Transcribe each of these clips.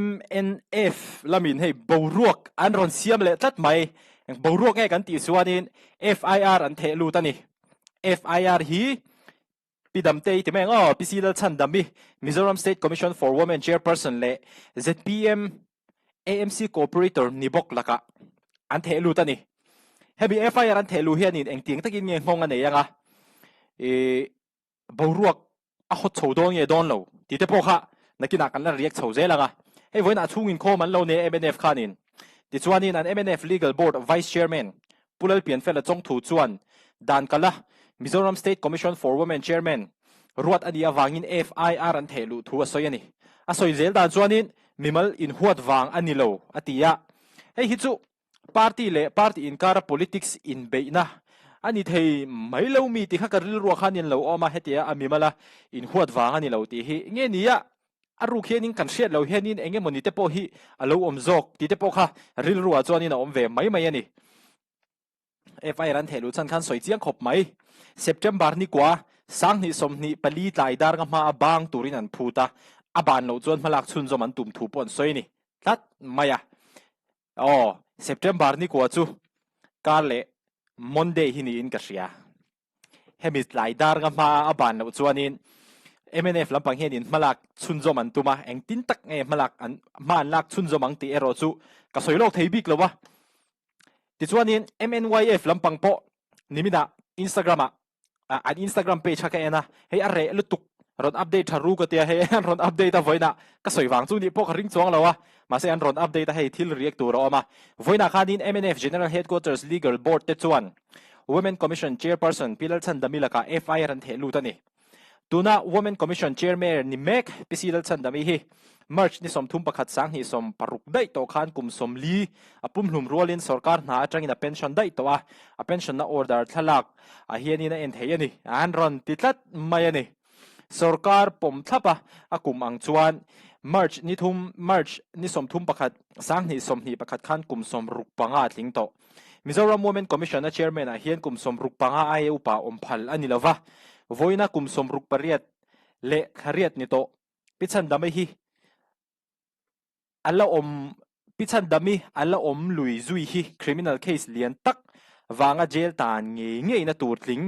MNF ละมินให้บรวกอันรอนเสียมเลยตัดไม่บรวกไงกันตีส่วนนี้ FIR อันเทลูตันนี่ FIR ฮีปีดำเตยที่แม่งปีซีลชันดำมี Mizoram State Commission for Women Chairperson เล่ ZPM AMC Cooperator นิบกละกะอันเทลูตันนี่ให้บี FIR อันเทลูเฮียนี่เองเตียงตะกินเงี้ยงงอันไหนยังอ่ะบรวกอ่ะฮอตโฉดงเงี้ยโดนเราที่เตปโอค่ะนักกินกันแล้วเรียกโฉเจละกะให้วันน่ะช่วงอินโคมันเราเนี่ย MNF ขานินที่ส่วนนี้นั่น MNF Legal Board Vice Chairman ผู้เล่นเปลี่ยนเฟลจงถูส่วนด่านกันละ Mizoram State Commission for Women Chairman รวดอันนี้วางอิน FIR อันเทลูทัวสอยนี่อ่ะสอยเจลด่านส่วนนี้มิมัลอินหัววางอันนี้เราอัติยะให้ฮิจูปาร์ตี้เล่ปาร์ตี้อินการ์ politics in เบย์นะอันนี้เทไม่เล่ามีที่ข้าการรัวขันยันเราออกมาเหตุยามิมัลอินหัววางอันนี้เราที่เงี้ยนี่อะอารุเฮนินกันเชียดเราเฮนินเองมันนี่เตปโอฮีเราอมจอกที่เตปโอค่ะริลรัวจวนนี่นะอมเวไม่ยันนี่FIR อันเทลูชันขันสวยเจียงขบไหมเซปเทมเบอร์นี่กว่าสังนิสมนี่ปลีตายดาร์กมาบางตุรินันพูตาอบานเราจวนมาลักชุนจมันตุ่มถูปอนสวยนี่ทัดไม่อะอ๋อเซปเทมเบอร์นี่กว่าจูการเล่มอนเดย์ฮินี่อินกัสยาเฮมิสไลดาร์กมาอบานเราจวนนี่ MNF ลำพังเฮนินมาลักชุนจมันตุมาเองตินตักเงมาลักอันมาลักชุนจมังตีเอโรจูก็สวยโลกเทบิกเลยวะที่ส่วนนี้ MNYF ลำพังโปนิมิดา Instagram อัน Instagram page ฮักเองนะให้อะไรลุตุกรอนอัปเดตทารุกเตียให้รอนอัปเดตเอาไว้นะก็สวยวางจูนี่พวกริงจวงแล้ววะมาเสียนรอนอัปเดตให้ทิลเรียกตัวเราออกมาไว้นะคาดิน MNF General Headquarters Legal Board เตจวน Women Commission Chairperson พิลชันดามิลากา FIR อันเทลูตันนี่ตัวน่ะ Women Commission Chairman นี่เมกพิสิลชันดามิฮีMarch นี่สมทุมประคัดสังนี่สมปรุกได้ตัวขานกุมสมลีปุ่มหลุมรัวลินสกัดหาจังอินะ pension ได้ตัวpension น่ะ order ทลักเฮียนี่น่ะเอ็นเทียนี่อันรอนติดลัดไม่นี่สกัดปุ่มทับกุมอังจวน March นี่สมทุมประคัดสังนี่สมนี่ประคัดขานกุมสมรุกปังอาทิงโต Mizoram Women Commission น่ะ Chairman เฮียนกุมสมรุกปังอาไออุปาอมพัลอันนี้ละวะBuainaกุมสมรุกปริยัดเละขริยัดนี่โตพิชันดามิฮีอัลลอมพิชันดามิอัลลอมลุยซุยฮี criminal case เลียนตักวางเจลตานเงี้ยนะตูดลิง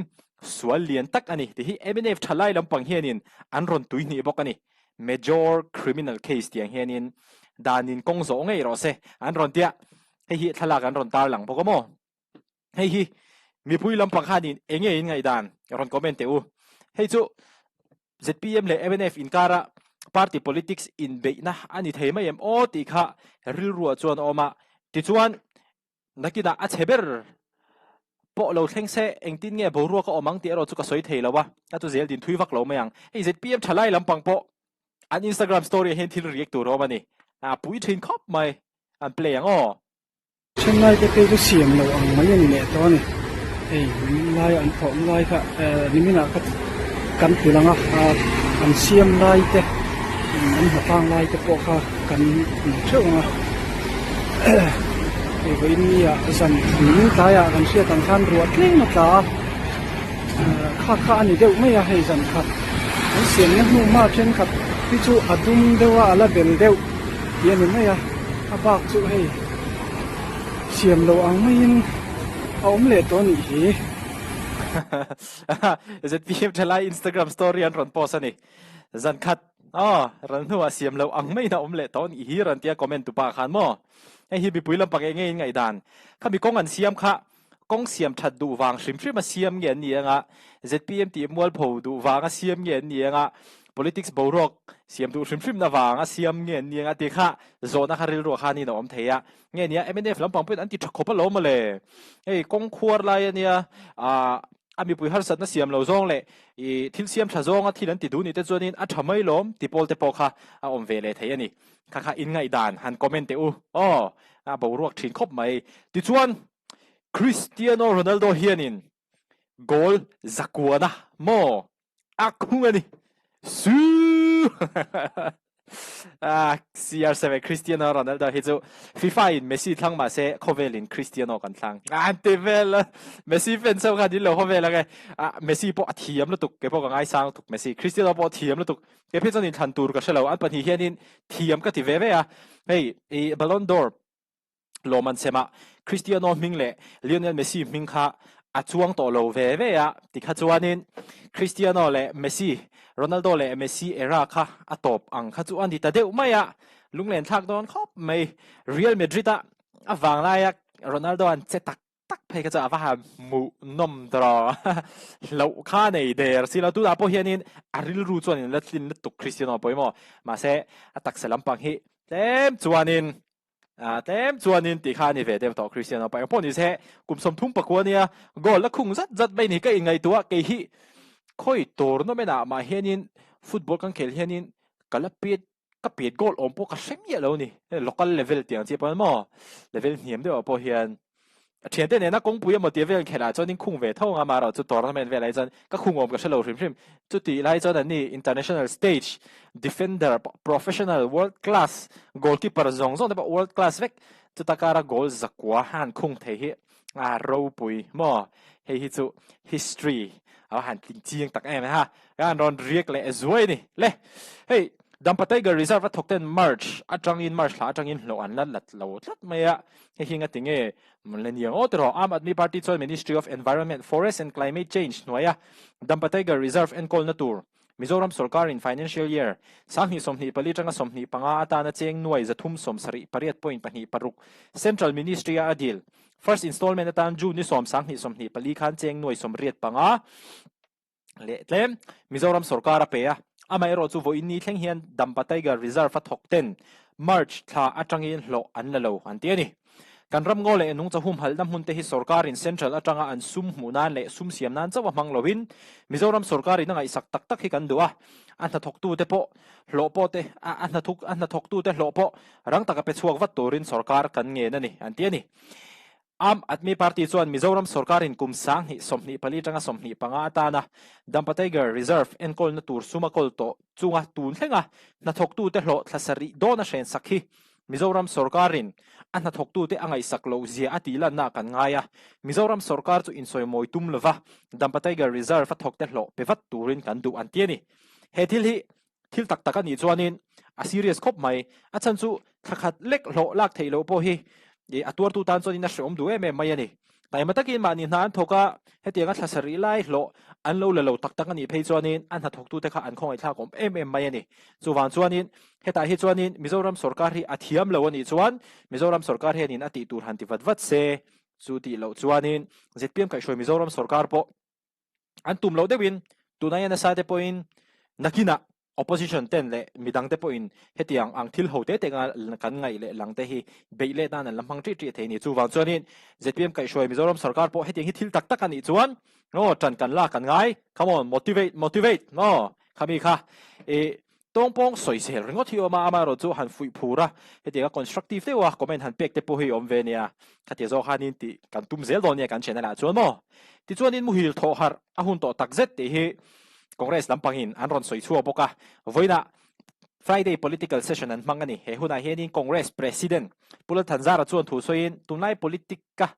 สวนเลียนตักอันนี้ที่ MNF ทลายลำปังเฮียนินอันรอนตุยนี่บอกอันนี้ major criminal case ที่เฮียนินดานินกงโซงไงรอเซอันรอนเดียให้ฮีทลากอันรอนตาหลังพวกโมให้ฮีมีผู้ลำพังข้านินเองไงดานรอนคอมเมนต์เตอูให้จู ZPM เลย MNF อินการะ party politics in เบย์นะอันนี้เทไม่ยอมโอติค่ะริลรัวจวนออกมาติจวนนักกีฬาอัจฉริยะพอเราเท่งเสเองตินเงี้ยบรัวก็ออกมังตีเราจุกสวยเทแล้ววะนั่นตัวเซลดินทุยฟักเราไม่ยังไอ้ ZPM ทลายลำพังพออัน Instagram story เห็นที่เรียกตัวเรามานี่ปุ๋ยทิ้งครบไหมอันเปลี่ยนอ๋อเช่นไรก็เป็นเสียงเราอังไม่ยันเนี่ยตอนนี้ไอ้ลายอันผมลายค่ะนี่ไม่น่ากันคือละอันเสียมลายเตะอันหัวฟางลายเตะพวกค่ะกันเชื่อว่าไอ้คนนี้สันหิ้งตายกันเชื่อต่างกันรัวเล่นมาตาข้าอันนี้เดี๋ยวไม่อยากให้สันครับเสียงนี้นุ่มมากเช่นครับพี่ชูอัดดุมเดี๋ยวอะไรเบลเดี๋ยวยันไม่อยากบากชูให้เสียงเราอังไม่ยินเอาไม่เลยตัวนี้ZPM ทลาย Instagram story อันรอนโพสนี่จันคัดรันหัวเสียมเราอังไม่น่าอมเละตอนอีรันเตียคอมเมนต์ตุปาขันมั่วไอ้ฮีบิปุยลำปากเองไงดานข้ามีกองอันเสียมค่ะกองเสียมชัดดูวางชิมมาเสียมเงี้ยนี่งะ ZPM ตีมวลผูดูวางเสียมเงี้ยนี่งะ politics บรอกเสียมดูชิมนะวางเสียมเงี้ยนี่งะตีค่ะโซนนะคะริลรัวขานี่นะอมเทียเงี้ยนี่ MNF ลำปางเป็นอันที่ชักขบล้อมาเลยไอ้กองขวดอะไรเนี่ยมีปุยฮัลสัตน์น่ะเสียมเราจงเลยที่เสียมชะจงที่นั่นติดดูนี่แต่ส่วนนี้ทำไมล้มติปอลเตปอค่ะอมเวเลยเทียนี่ค่ะอินไงดานหันคอมเมนต์เตอูบรอกทิ้งครบไหมติดส่วนคริสเตียโนโรนัลโดเฮียนินโกลจักวัวนะโมอักฮุงอันนี้ซู CR7 Cristiano Ronaldo hi chu FIFA in Messi thlang ma se khovelin Cristiano kan thlang antivel Messi fan so kha din lo khovel ga Messi po athiam lu tuk ke po ka ngai sang tuk Messi Cristiano po thiam lu tuk ke phe chonin than tur ka shalo an pani hianin thiam ka ti ve ve a hei e Ballon d'Or loman sema Cristiano mingle Lionel Messi ming kha chuang to lo ve ve a ti kha chuanin Cristiano le Messi Ronaldo le Messi era kha atop ang kha chuan di ta deuh mai a lunglen thak don khop mai Real Madrid a awang lai a Ronaldo an che tak tak phei ka cha wa ha mu nom dra lo kha nei der sila tu da po hianin aril ru chuan in latlin tuk Cristiano poimo ma se atak selam pang hi tem chuanin ti kha ni ve dem to Cristiano pa po ni se kum som thum pakwa nia gol la khung zat mai ni ka ingai tua ke hi khoi tor no mena ma hianin football kan khel hianin kalapit kapit gol om po ka sem ye lo ni local level tiang che pa mo level hiam de po hian thian te ne na kong pui mo ti vel khela chonin khung ve thong a ma ro chu tournament ve lai chan ka khung om ka shalo hrim chu ti lai chan ani international stage defender professional world class goalkeeper zong zong de world class vek chu takara goal zakwa han khung the hi ro pui mo hi chu history han ting chiang tak em ha gan ron riek le zoi ni le hey Dampataiga reserve thokten March atangin March la atangin lo an lat lo tlat maya he hinga tinge millennium otro Aam Aadmi Party choi Ministry of Environment Forest and Climate Change noya Dampataiga reserve and kol natur Mizoram Sarkar in financial year sanghi somni pali tanga somni panga ata na cheng nuai zathum somsari pariat point pani paruk Central Ministry adil first installment atan June ni sanghi somni pali khan cheng nuai somriat panga le tlem Mizoram Sarkar apeya amai ro chu voi ni thleng hian Dampataiga reserve thokten March tha atangin lo an lalo an ti ani kan ram ngole nung chahum halna mun te hi sarkar in central atanga an sum munan le sum siam nan chawa manglowin Mizoram sarkar in ngai sak tak tak hi kan duwa an thok tu te po lo po te an thok tu te lo po rang taka pe chuak wat turin sarkar kan nge na ni an ti ani Aam Aadmi Party chuan Mizoram Sarkar in kumsang hi somni pali tanga somni panga atana Dampataiga reserve en kol na tur sumakol to chunga tun thlenga na thok tu te hlo thlasari dona shen sakhi Mizoram Sarkarin an na thok tu te angai saklo zia atila na kan ngaya Mizoram Sarkar chu insoi moi tum lova Dampataiga reserve thok te hlo pevat turin kan du antiani he thil tak tak ani chuanin a serious khop mai achan chu thakhat lek hlo lak theilo po hi atuar tu tan chon in shom du em mai ani tai matakin mani nan thoka hetianga thlasari lai hlo an lo lo tak tak ani phei chuanin an thok tu te kha an khong ai thla kom em mai ani chuwan chuanin heta hi chuanin Mizoram Sarkar hi athiam lo ani chuan Mizoram Sarkar he nin ati tur hanti vat se chu ti lo chuanin ZPM kai shoi Mizoram Sarkar po an tum lo dewin tunai na sa te point nakina opposition ten le midang te po in hetiang ang thil ho te nga kan ngai le lang te hi beile dan an lamhang tri tri the ni chu wang chuanin ZPM kai shoi Mizoram Sarkar po hetiang hi thil tak tak ani chuan no tran kan la kan ngai come on motivate no khami kha tongpong soi sel ringo thio ma ama ro chu han fui phura hetianga constructive te wa comment han pek te po hi om ve nia khati zo khanin ti kan tum zel don nia kan chena la chuan mo ti chuanin mu hil tho har a hun to tak zet te hi Congress lampangin anron soi chua boka voina Friday political session an mangani he huna henin Congress president pula thanzara chuan thu soin tunai politika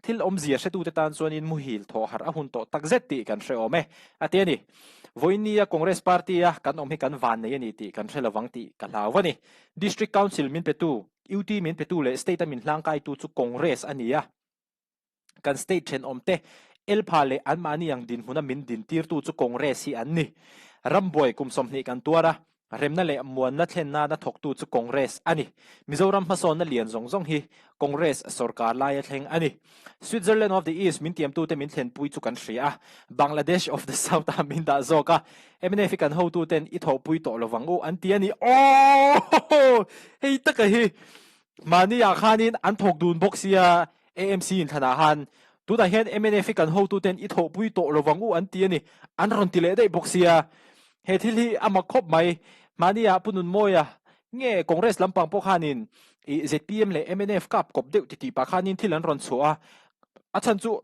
thil omzia setu te tan chuanin muhil tho har a hun to takzet ti kan hre ome atiani voinia Congress party a kan om hi kan van nei ani ti kan hrelawang ti ka lawani district council min petu UT min petu le state min hlangkai tu chu Congress ania kan state chen omte el phale an mani yang din huna min din tir tu chu Congress hi an ni ramboi kum somni kan tuara remna le muan na thlenna na thok tu chu Congress ani Mizoram mason na lian zong zong hi Congress sarkar lai thleng ani Switzerland of the East min tiam tu te min thlen pui chu kan hria Bangladesh of the South min da zoka MNF kan ho tu ten I tho pui to lowang an ti ani hei taka hi mani ya khanin an thok dun boxia AMC in thana han tu da hian MNF kan ho tu ten I tho pui to lowang an ti ani an ron ti le dei boxia he thil hi amakhop mai mania punun moya nge Congress lampang po khanin ZPM le MNF kap kop deuh ti pa khanin thilan ron chua achan chu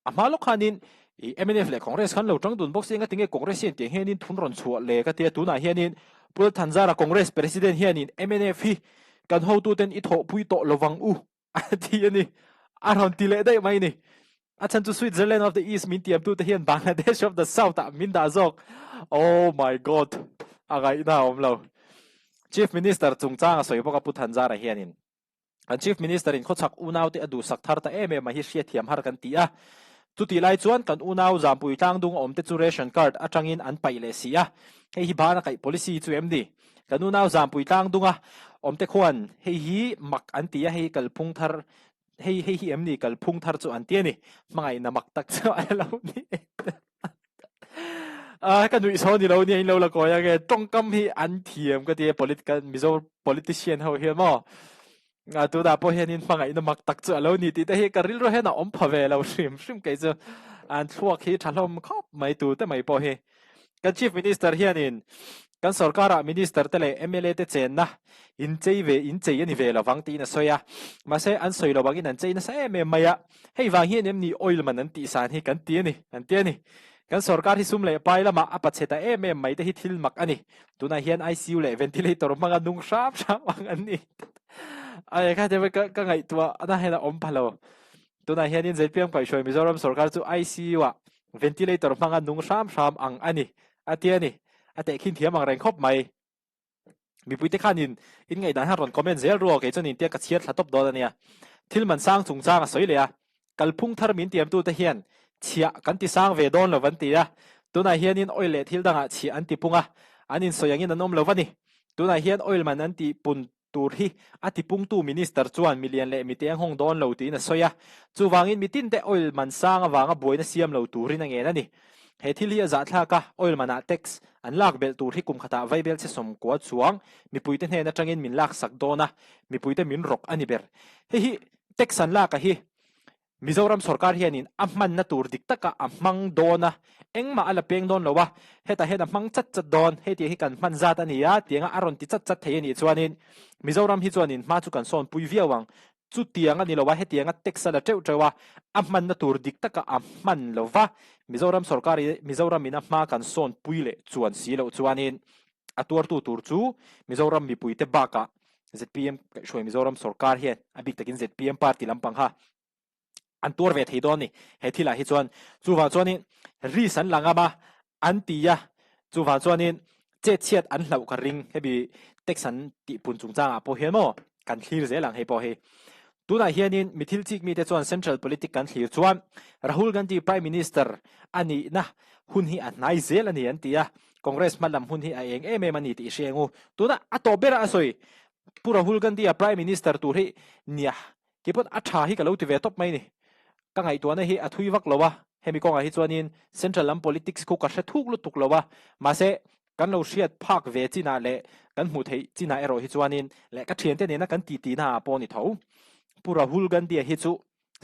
amalo khanin MNF le Congress kan lo tang dun box inga tinge Congress yen ting hianin thun ron chuak le ka tia tuna hianin pul thanzara Congress president hianin MNF hi kan ho tu ten I tho pui to lowang u ti ani aron ti le dai mai ni achan to Switzerland of the East min tiam tu te hian Bangladesh of the South ta min da zok oh my god agai na om lo Chief Minister chung chang soi boka pu thanzara hianin an Chief Minister in khochak unaw te adu sakthar ta ma hi hria thiam har kan tia tuti lai chuan kan unaw zampui tang dung om te chu ration card atangin an pai le sia hei hi bana kai policy chu MD kan unaw zampui tang dunga om te khwan hei hi mak an tia hei kalphung thar hei hi MD kalphung thar chu an tia ni mangai na mak tak chu alo ni kan nui so ni lo ni lo la ko ya ge tongkam hi an thiam ka ti political mizo politician ho hi mo tu da po hianin mangai na mak tak chu alo ni ti te hi karil ro he na om phave lo shrim ke chu an thuak hi thalom khop mai tu te mai po hi kan chief minister hianin kan sarkara minister te le MLA te chen na in chei ani ve la wang ti na soya ma se an soi lo bangin an chei na sa maya hei wang hian em ni oil man an ti san hi kan ti ni kan sarkar hi sum le pai lama apa cheta mai te hi thil mak ani tuna hian ICU le ventilator manga nung sap wang ani ai ka te ka ngai tua ana hena om phalo tuna hian in ZPM pai shoi Mizoram sarkar chu ICU wa ventilator manga nung sam ang ani atiani ate khin thiam ang reng khop mai mi puite khanin in ngai dan haron comment zel ro ke chonin te ka chiat thatop do ania thilman sang chung chang soi le a kalphung thar min tiam tu te hian chia kan ti sang ve don lo van ti a tuna hian in oil le thil danga chi an ti punga anin soyangin anom lo wani tuna hian oil man an ti pun tur hi ati pung tu minister chuan million le mi teng hong don lo ti na soya chu wangin mitin te oil man sang awanga boina siam lo turin ange na ni he thil hi za thla ka oil mana tax an lak bel tur hi kum khata vai bel che som ko chuang mi puite hne na tangin min lak sak dona mi puite min rok ani ber hi tax an la ka hi Mizoram sarkar hianin amman na tur dik taka amang dona engma ala peng don lowa heta mang chat don heti hi kan man zat ania tianga aron ti chat thei ni chuanin Mizoram hi chuanin ma chu kan son pui viawang chu tianga ni lowa hetianga texala treuwa amman na tur dik taka amman lowa Mizoram sarkar Mizoram mina ma kan son puile chuan silo chuanin atur tu tur chu Mizoram mi puite baka ZPM shoi Mizoram sarkar hian abik takin ZPM party lampang ha an tur ve thei don ni he thila hi chuan chuwa chuanin ri san langama antia chuwa chuanin che chiat an hlau ka ring hebi texan ti pun chung changa po hiamo kan thlir ze lang he po he tuna hianin mithil chik mi te chuan central politics kan thlir chuan Rahul Gandhi prime minister ani na hun hi anai zel ani antia congress malam hun hi a eng mani ti shengu tuna ato bera asoi pu Rahul Gandhi a prime minister tur hi nia kipot atha hi ka lo ti ve top mai ni ka ngai tuana hi athui vak lowa hemi ko hi chuanin central lam politics ko ka thuk lu tuk lowa ma se kan lo hriat phak ve china le kan mu thei china ero hi chuanin le ka thian te ne na kan ti na po ni tho pura Rahul Gandhi hi chu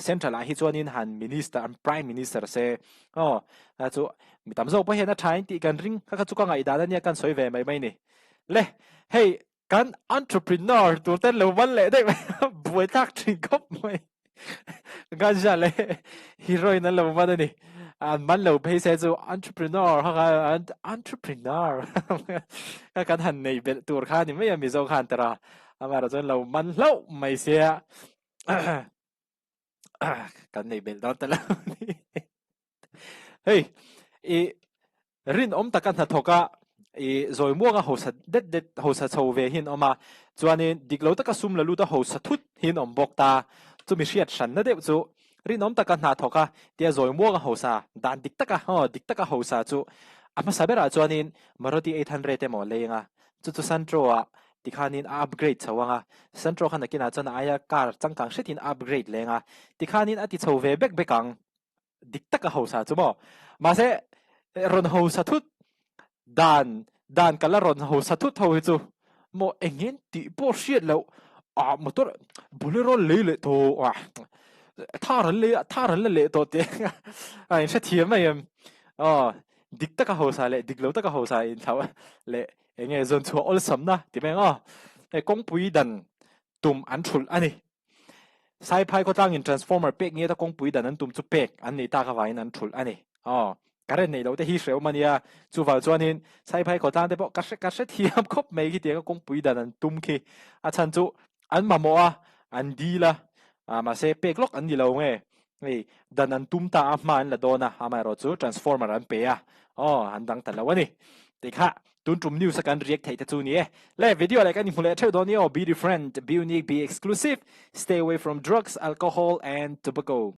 central hi chuanin han minister and prime minister se chu mitam zo pa hena thain ti kan ring ka chu ka ngai da nia kan soi ve mai ni le hey kan entrepreneur tu ten lo van le dai buai tak thin kop mai gan ja le heroine lo van ni an man lo pe se chu entrepreneur ha entrepreneur ka kan han nei bel tur kha ni mai mi zo khan tara amara chon lo man lo mai se kan nei bel don tala hey rin om takan ha thoka zoi muanga hosa det hosa chove hin oma chuanin diklo taka sum la lu ta hosa thut hin om bokta chu mi hriat san na de chu rin om taka na thoka tia zoi muanga hosa dan dik taka hosa chu ama sabera chuanin Maruti 800 te mo lenga chu santro a tikhanin upgrade chawanga santro khana kina chana aya car changkang shetin upgrade lenga tikhanin ati chove bekang dik taka hosa chu mo ma se ron hosa thut dan kala ron hosa thut ho chu mo engen ti po hriat lo motor bolero le to tharan le to te ai se thiam mai dik taka hosa le diklo taka hosa in thaw le enge zon chu ol samna ti meng kong pui dan tum an thul ani sai phai ko tang in transformer pek nge ta kong pui dan an tum chu pek an ni ta ka wain an thul ani cái này đâu để hi sẹo mà nia chú vào cho nên sai phải có tan để bỏ cắt sét thì hấp khóc mấy cái tiếng cũng bùi đàn tum khi chân chú anh mà mua anh đi là mà sẽ bê lóc anh đi lâu nghe vì đàn tum ta mà anh là đó na mà rồi chú transformer anh bê anh đang tận lâu nè thì khác tuân trùm news sẽ cần react thấy chú nhé lại video lại cái những phụ theo đó nhé be different be unique be exclusive stay away from drugs alcohol and tobacco